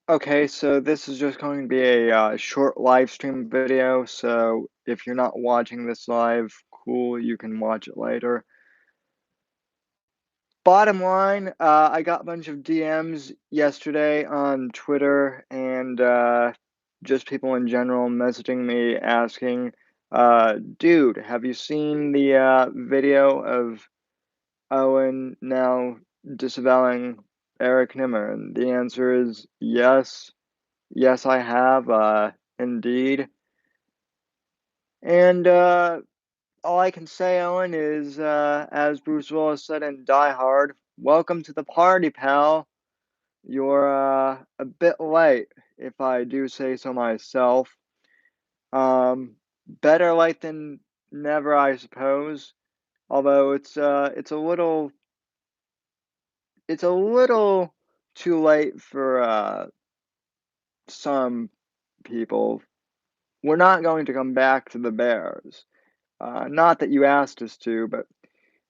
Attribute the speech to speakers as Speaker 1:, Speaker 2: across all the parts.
Speaker 1: Okay, so this is just going to be a short live stream video. So if you're not watching this live, cool, you can watch it later. Bottom line, I got a bunch of DMs yesterday on Twitter and just people in general messaging me asking, dude, have you seen the video of Owen now disavowing Eric Nimmer? And the answer is yes. Yes, I have, indeed. And all I can say, Owen, is as Bruce Willis said in Die Hard, welcome to the party, pal. You're a bit late, if I do say so myself. Better late than never, I suppose. Although it's a little too late for some people. We're not going to come back to the Bears. Not that you asked us to, but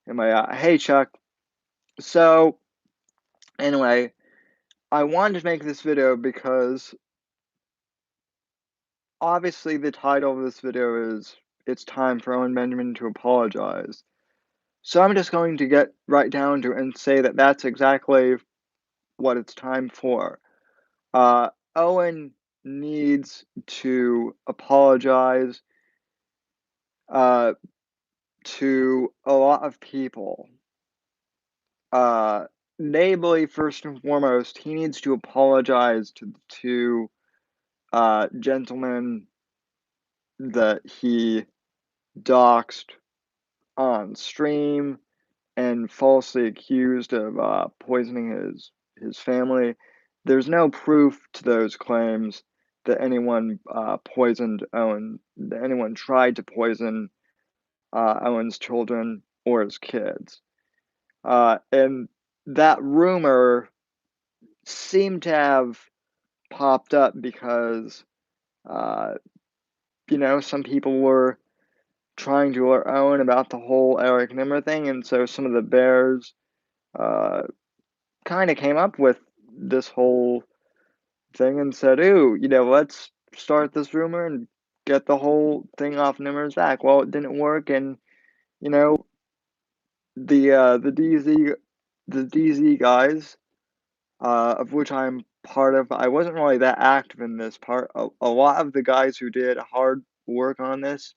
Speaker 1: anyway, hey Chuck. So, anyway, I wanted to make this video because obviously the title of this video is It's Time for Owen Benjamin to Apologize. So, I'm just going to get right down to it and say that that's exactly what it's time for. Owen needs to apologize uh, to a lot of people. Uh, Namely, first and foremost, he needs to apologize to the two gentlemen that he doxed on stream and falsely accused of poisoning his family. There's no proof to those claims that anyone poisoned Owen, that anyone tried to poison Owen's children or his kids. And that rumor seemed to have popped up because, uh, some people were trying to alert Owen about the whole Eric Nimmer thing, and so some of the Bears uh, kind of came up with this whole thing and said, "Ooh, let's start this rumor and get the whole thing off Nimmer's back." Well, it didn't work, and you know the DZ guys, of which I'm part of. I wasn't really that active in this part. A lot of the guys who did hard work on this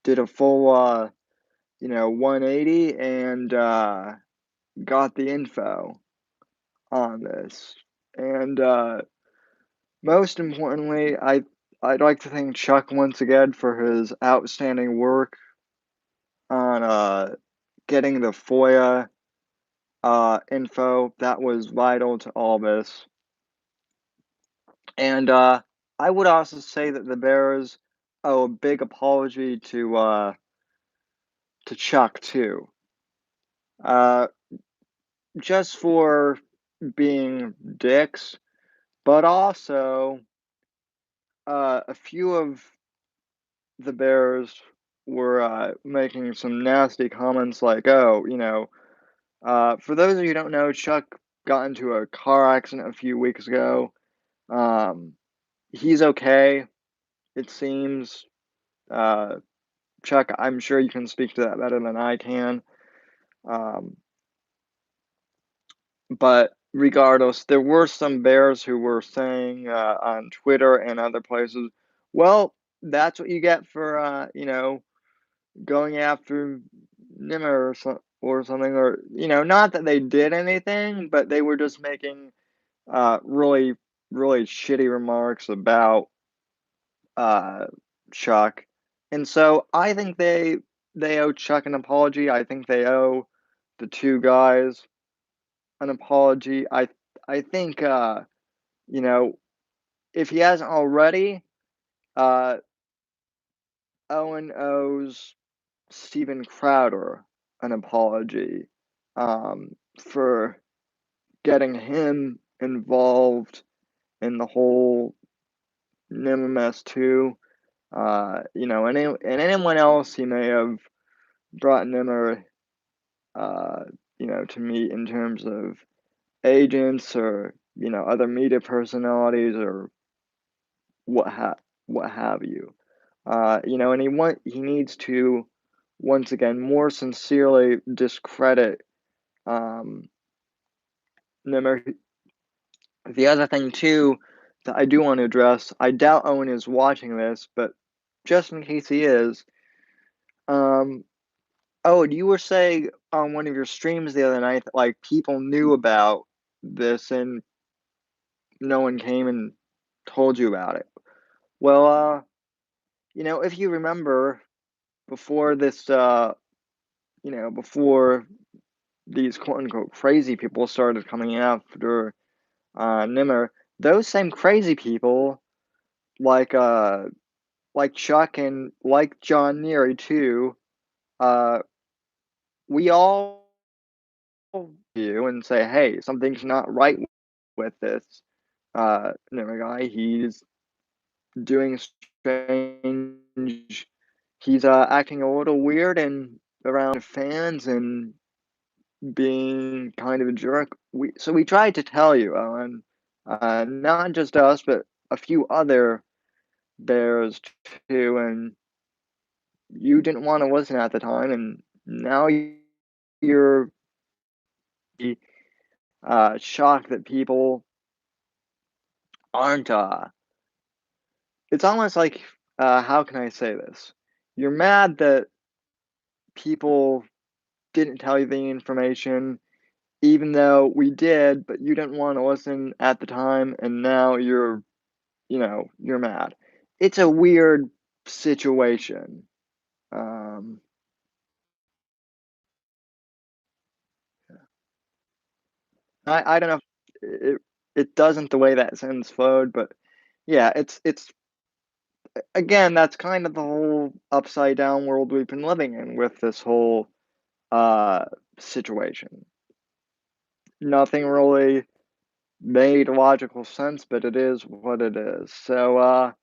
Speaker 1: did a full 180 and got the info on this. And most importantly, I'd like to thank Chuck once again for his outstanding work on getting the FOIA info. That was vital to all this. And I would also say that the Bears owe a big apology to Chuck too. Uh, just for being dicks, but also a few of the Bears were making some nasty comments like, "Oh, for those of you who don't know, Chuck got into a car accident a few weeks ago. Um, he's okay, it seems. Uh, Chuck, I'm sure you can speak to that better than I can. Um, but regardless, there were some Bears who were saying on Twitter and other places, well, that's what you get for, going after Nimmer or something, or, not that they did anything, but they were just making really, really shitty remarks about uh, Chuck. And so I think they owe Chuck an apology. I think they owe the two guys an apology. I think you know, if he hasn't already, uh Owen owes Steven Crowder an apology for getting him involved in the whole Nimmer mess too. And anyone else he may have brought Nimmer to meet in terms of agents or other media personalities or what ha what have you. And he needs to once again more sincerely discredit um, Nimmer. The other thing too that I do want to address, I doubt Owen is watching this, but just in case he is, um, oh, you were saying on one of your streams the other night that like people knew about this and no one came and told you about it. Well, if you remember before this, before these quote unquote crazy people started coming after Nimmer, those same crazy people, like like Chuck and like John Neary too, uh, we all you and say, hey, something's not right with this Nimmer guy. He's doing strange. He's acting a little weird and around fans and being kind of a jerk. We tried to tell you, Owen, not just us, but a few other bears too, and you didn't want to listen at the time, and now you're shocked that people aren't. It's almost like, how can I say this? You're mad that people didn't tell you the information, even though we did, but you didn't want to listen at the time, and now you're mad. It's a weird situation. Um, I don't know if it doesn't the way that sentence flowed, but yeah, it's again, that's kind of the whole upside down world we've been living in with this whole uh situation. Nothing really made logical sense, but it is what it is. So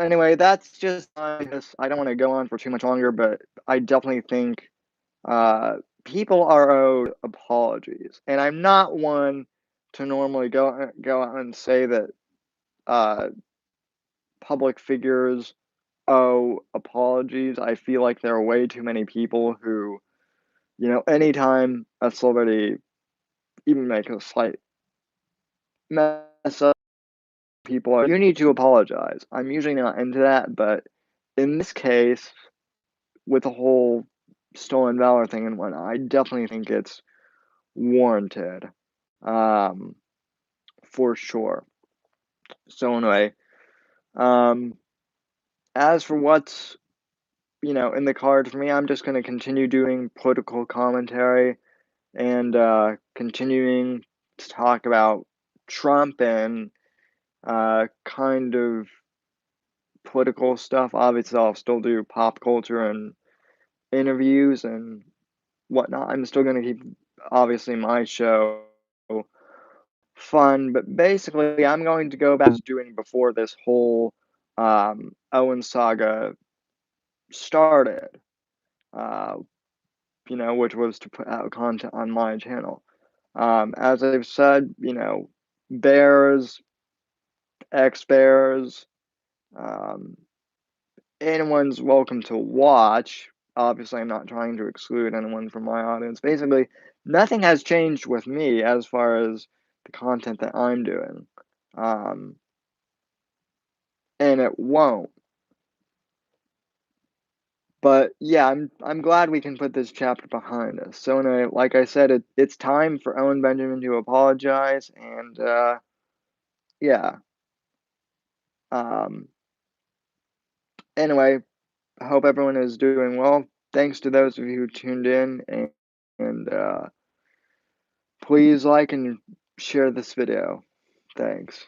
Speaker 1: anyway, that's just I guess I don't want to go on for too much longer, but I definitely think people are owed apologies, and I'm not one to normally go out and say that uh, public figures owe apologies. I feel like there are way too many people who, anytime a celebrity even make a slight mess up, people are you need to apologize. I'm usually not into that, but in this case, with the whole stolen valor thing and whatnot, I definitely think it's warranted, um, for sure. So anyway, um, as for what's in the cards for me, I'm just going to continue doing political commentary and continuing to talk about Trump and kind of political stuff. Obviously, I'll still do pop culture and interviews and whatnot. I'm still going to keep obviously my show fun, but basically, I'm going to go back to doing before this whole Owen saga started, uh, which was to put out content on my channel. As I've said, bears, ex bears, um, anyone's welcome to watch. Obviously, I'm not trying to exclude anyone from my audience. Basically, nothing has changed with me as far as the content that I'm doing. Um, and it won't. But yeah, I'm glad we can put this chapter behind us. So anyway, like I said, it's time for Owen Benjamin to apologize, and yeah. Um, anyway, I hope everyone is doing well. Thanks to those of you who tuned in, and please like and share this video. Thanks.